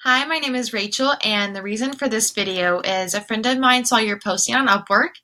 Hi, my name is Rachel, and the reason for this video is a friend of mine saw your posting on Upwork,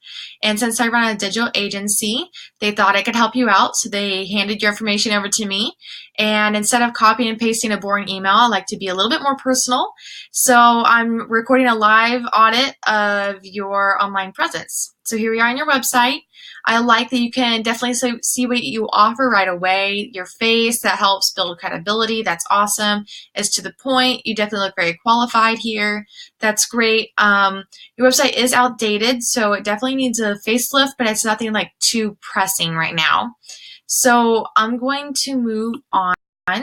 and since I run a digital agency, they thought I could help you out, so they handed your information over to me. And instead of copying and pasting a boring email, I like to be a little bit more personal. So I'm recording a live audit of your online presence. So here we are on your website. I like that you can definitely see what you offer right away. Your face, that helps build credibility. That's awesome. It's to the point. You definitely look very qualified here. That's great. Your website is outdated, so it definitely needs a facelift, but it's nothing like too pressing right now. So I'm going to move on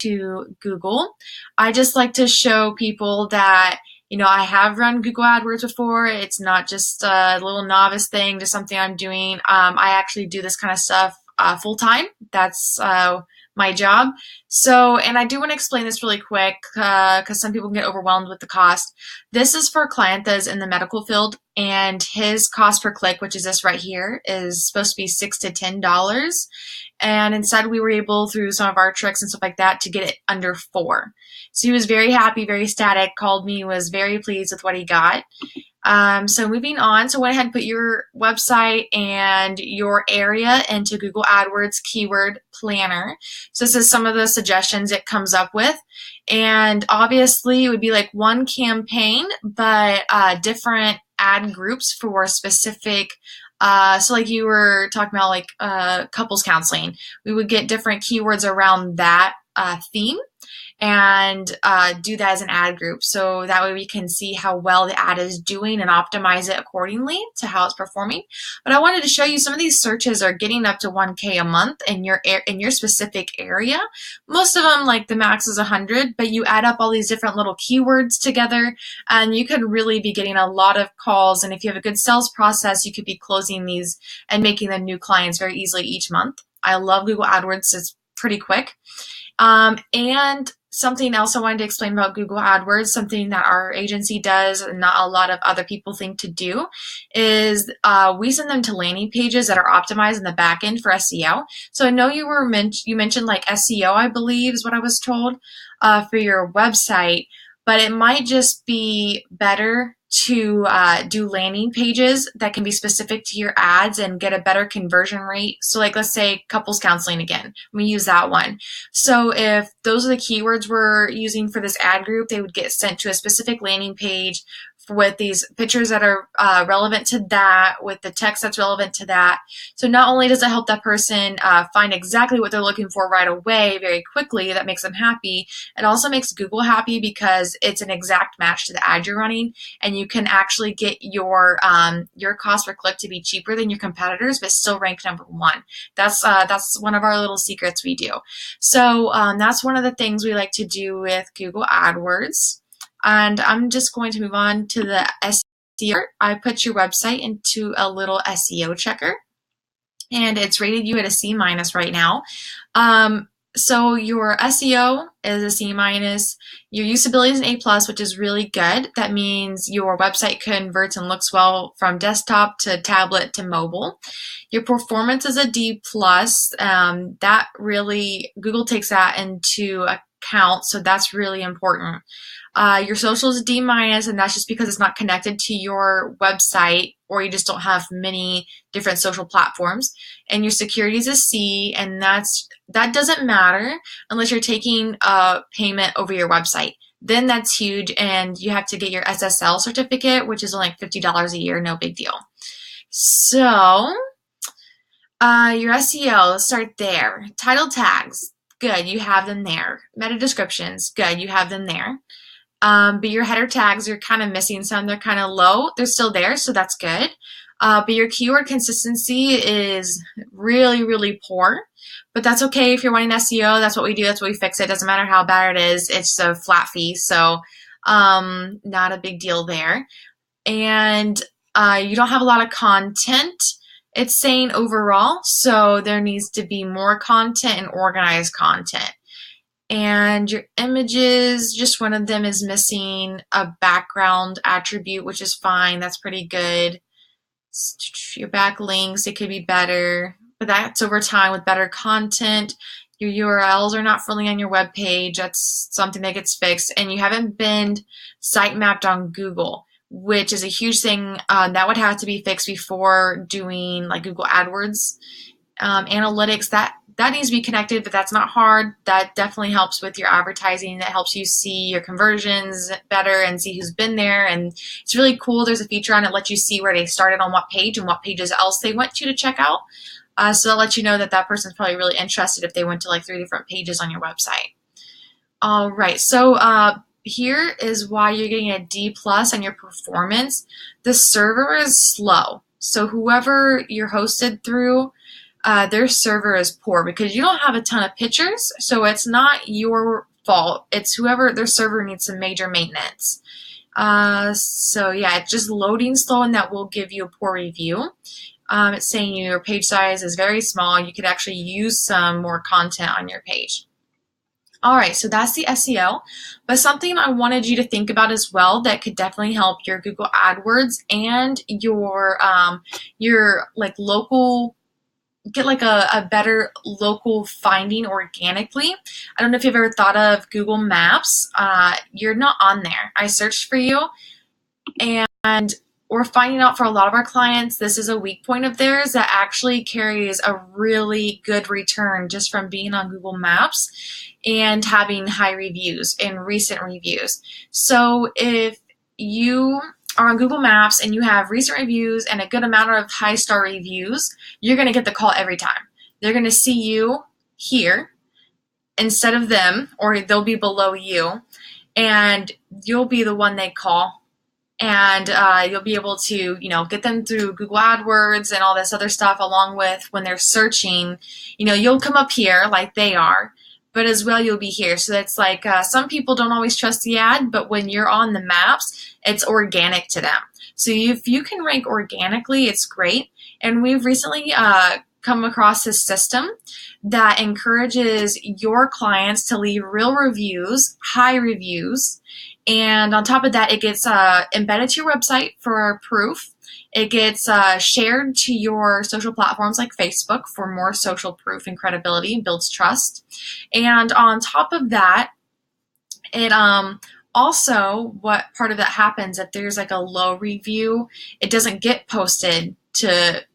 to Google. I just like to show people that I have run Google AdWords before. It's not just a little novice thing, just something I'm doing. I actually do this kind of stuff full time. That's my job. So, and I do want to explain this really quick because some people can get overwhelmed with the cost. This is for a client that is in the medical field, and his cost per click, which is this right here, is supposed to be $6 to $10. And instead we were able, through some of our tricks and stuff like that, to get it under $4. So he was very happy, very ecstatic, called me, was very pleased with what he got. So moving on, so went ahead and put your website and your area into Google AdWords Keyword Planner. So this is some of the suggestions it comes up with. And obviously it would be like one campaign, but different ad groups for specific so like you were talking about, like couples counseling, we would get different keywords around that theme and do that as an ad group. So that way we can see how well the ad is doing and optimize it accordingly to how it's performing. But I wanted to show you some of these searches are getting up to 1K a month in your specific area. Most of them, like the max is 100, but you add up all these different little keywords together and you could really be getting a lot of calls. And if you have a good sales process, you could be closing these and making them new clients very easily each month. I love Google AdWords. It's pretty quick. And something else I wanted to explain about Google AdWords, something that our agency does and not a lot of other people think to do, is we send them to landing pages that are optimized in the back end for SEO. So I know you mentioned like SEO, I believe is what I was told, for your website, but it might just be better to do landing pages that can be specific to your ads and get a better conversion rate. So like, let's say couples counseling again, we use that one. So if those are the keywords we're using for this ad group, they would get sent to a specific landing page with these pictures that are relevant to that, with the text that's relevant to that. So not only does it help that person find exactly what they're looking for right away, very quickly, that makes them happy, it also makes Google happy because it's an exact match to the ad you're running, and you can actually get your cost per click to be cheaper than your competitors, but still rank #1. That's one of our little secrets we do. So that's one of the things we like to do with Google AdWords. And I'm just going to move on to the SEO. I put your website into a little SEO checker, and it's rated you at a C- right now. So your SEO is a C-. Your usability is an A+, which is really good. That means your website converts and looks well from desktop to tablet to mobile. Your performance is a D+. That really, Google takes that into account, so that's really important. Your social is a D-, and that's just because it's not connected to your website, or you just don't have many different social platforms. And your security is a C, and that doesn't matter unless you're taking a payment over your website. Then that's huge, and you have to get your SSL certificate, which is only like $50 a year, no big deal. So your SEO, let's start there. Title tags, good, you have them there. Meta descriptions, good, you have them there. But your header tags are kind of missing some. They're kind of low. They're still there, so that's good. But your keyword consistency is really, really poor. But that's okay if you're wanting SEO. That's what we do. That's what we fix. It doesn't matter how bad it is. It's a flat fee, so not a big deal there. And you don't have a lot of content, it's saying overall, so there needs to be more content and organized content. And your images, just one of them is missing a background attribute, which is fine. That's pretty good. Your backlinks, it could be better, but that's over time with better content. your URLs are not fully on your web page, that's something that gets fixed, and you haven't been sitemapped on Google, which is a huge thing that would have to be fixed before doing like Google AdWords analytics. That needs to be connected, but that's not hard. That definitely helps with your advertising. That helps you see your conversions better and see who's been there. And it's really cool. There's a feature on it that lets you see where they started on what page and what pages else they went to check out. So that'll let you know that that person's probably really interested if they went to like 3 different pages on your website. All right, so here is why you're getting a D+ on your performance. The server is slow. So whoever you're hosted through, their server is poor because you don't have a ton of pictures, so it's not your fault. It's whoever, their server needs some major maintenance. So yeah, it's just loading slow, and that will give you a poor review. It's saying your page size is very small. You could actually use some more content on your page. All right, so that's the SEO, but something I wanted you to think about as well that could definitely help your Google AdWords and your like local, get like a better local finding organically. I don't know if you've ever thought of Google Maps. You're not on there. I searched for you, and we're finding out for a lot of our clients, this is a weak point of theirs that actually carries a really good return just from being on Google Maps and having high reviews and recent reviews. So if you are on Google Maps and you have recent reviews and a good amount of high star reviews, you're going to get the call every time. They're going to see you here instead of them, or they'll be below you, and you'll be the one they call. And you'll be able to, get them through Google AdWords and all this other stuff, along with when they're searching, you'll come up here like they are, but as well you'll be here. So that's like some people don't always trust the ad, but when you're on the maps, it's organic to them. So if you can rank organically, it's great. And we've recently come across this system that encourages your clients to leave real reviews, high reviews, and on top of that, it gets embedded to your website for proof. It gets shared to your social platforms like Facebook for more social proof and credibility, and builds trust. And on top of that, it also, what part of that happens if there's like a low review, it doesn't get posted to,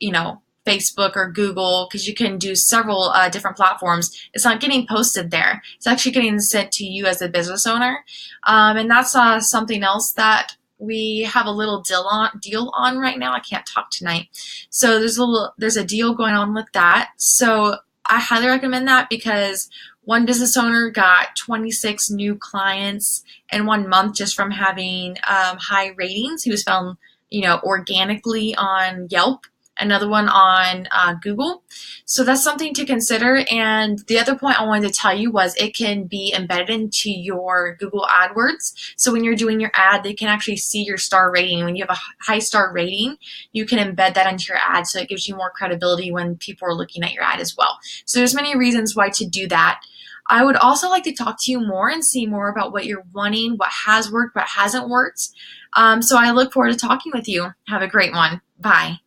Facebook or Google, because you can do several different platforms. It's not getting posted there. It's actually getting sent to you as a business owner. And that's something else that we have a little deal on right now. I can't talk tonight. So there's a deal going on with that. So I highly recommend that, because one business owner got 26 new clients in 1 month just from having high ratings. He was found, organically on Yelp. Another one on Google. So that's something to consider. And the other point I wanted to tell you was it can be embedded into your Google AdWords. So when you're doing your ad, they can actually see your star rating. When you have a high star rating, you can embed that into your ad, so it gives you more credibility when people are looking at your ad as well. So there's many reasons why to do that. I would also like to talk to you more and see more about what you're wanting, what has worked, what hasn't worked. So I look forward to talking with you. Have a great one. Bye.